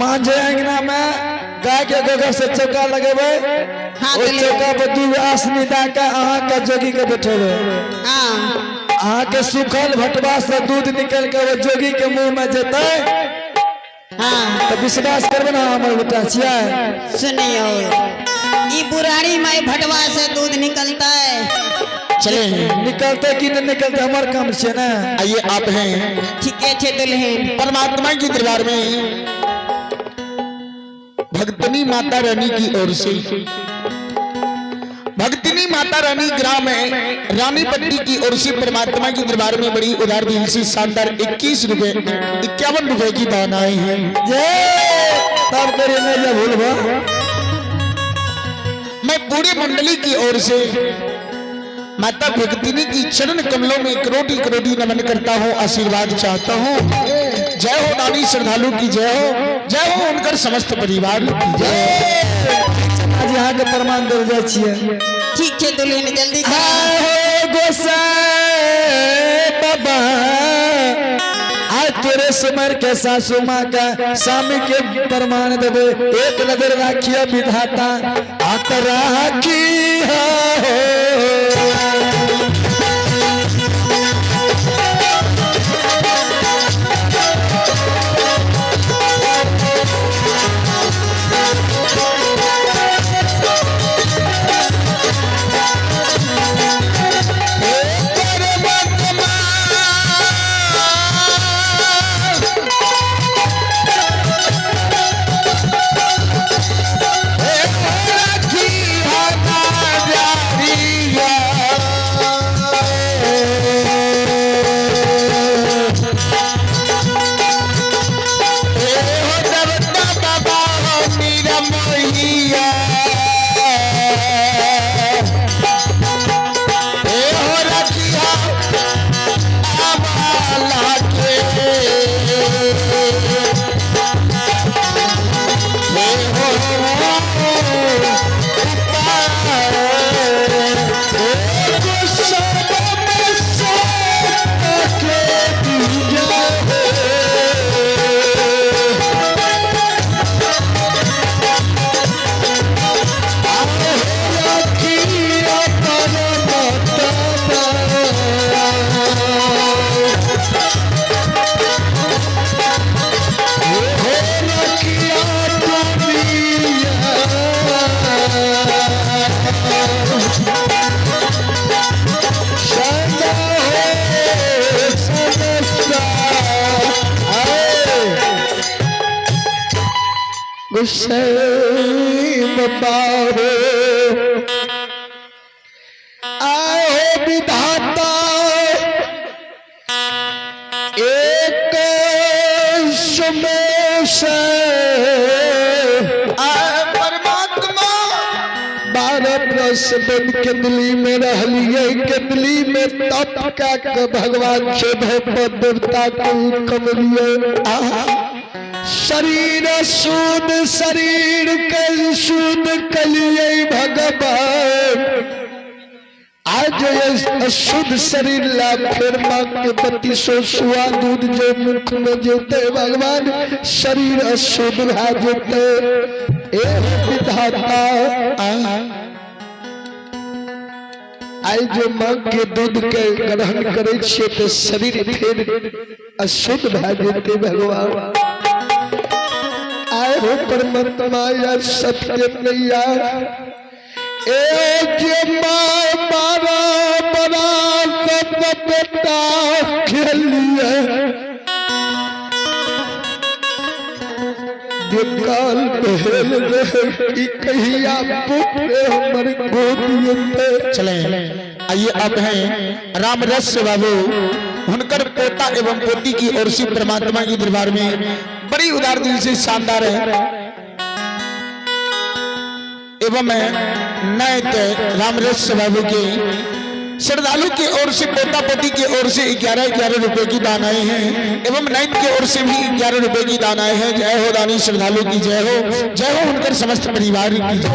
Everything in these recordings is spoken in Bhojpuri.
मान अंगना में गाय के गोबर से चौका लगेबे। हाँ, ओ चौका पर दू आसनी दाका अहाँ के जोगी के बैठेबे। अहाँ के सूखल भटवा से दूध निकल के वो जोगी के मुंह में जेते। तो विश्वास करबे ना हमर बेटा छिया। सुनियो ई बुराड़ी में भटवा से दूध निकलता है। चले निकलते कि नहीं निकलते हमार काम छे ना। आइए आप हैं ठीक है दुल्हन परमात्मा के दरबार में भक्तनी माता रानी की ओर से भक्तनी माता रानी ग्राम में रानी पट्टी की ओर से परमात्मा के दरबार में बड़ी उदार दिल से शानदार 21 रुपए 51 रुपए की दान आए हैं। तब करिए नहीं जा भूलबा। मैं पूरी मंडली की ओर से माता भक्तिनी की चरण कमलों में करोटी करोटी नमन करता हूँ, आशीर्वाद चाहता हूँ। जय हो रानी श्रद्धालु की जय हो, जय हो उनकर समस्त परिवार की जय। आज यहाँ के प्रमाण दे जाए छिए। ठीक है दुल्हन जल्दी बाबा आज तेरे सुमर के सासू माँ का स्वामी के प्रमाण देवे। एक नजर राखिया विधाता आत राखी बाबा आओ विधाता एक परमात्मा 12 बरस बन के दिल्ली में रहलिए के दिल्ली में तप का भगवान से देवता को कमलिए। शरीर शुद्ध शरीर के शुद्ध कलिए भगवान आज शुद्ध शरीर ला फिर माँ के 3200 सुआ दूध जो मुख में जेते भगवान शरीर अशुद्ध भा जेते। विधाता आई जो माँ के दूध के ग्रहण करे छे तो शरीर फिर अशुद्ध भा जेते भगवान। आए हो परमात्मा या सत्य नैया बेटा खेलिए काल बहल रहे कहिया पुत्र हमर गोद। चले आइए अब हैं राम रस बाबू उनकर पोता एवं पोती की ओर से परमात्मा के दरबार में बड़ी उदार दिल से शानदार है एवं नैत रामरस बाबू के श्रद्धालु की ओर से पोता पोती की ओर से 11-11 रुपए की दान आए हैं एवं नैत की ओर से भी 11 रुपए की दान आए हैं। जय हो दानी श्रद्धालु की जय हो उनकर समस्त परिवार की जय।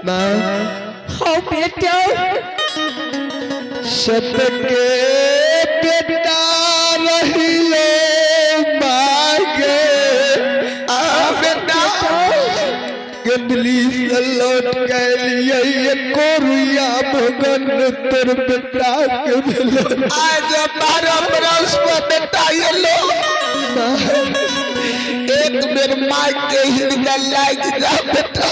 माँ हो बेटा सबके बेटा रहिए मांगे बेटा गंदली से लौट के लिए ये कोरिया भगन तेरे बेटा के मिले आज 12 बरस में बेटा ये लो एक बेर माँ के हृदय लाग जा बेटा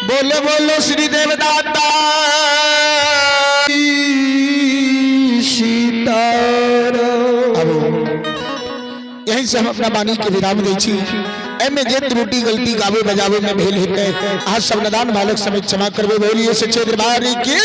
बोलो बोलो श्री देवदाता यही से हम अपना वाणी के विराम दै छी। एमे जे त्रुटि गलती गावे बजावे में भेल हेतै अहाँ सब नदान बालक समेत क्षमा करबे। बोलिए सच्चे दरबार की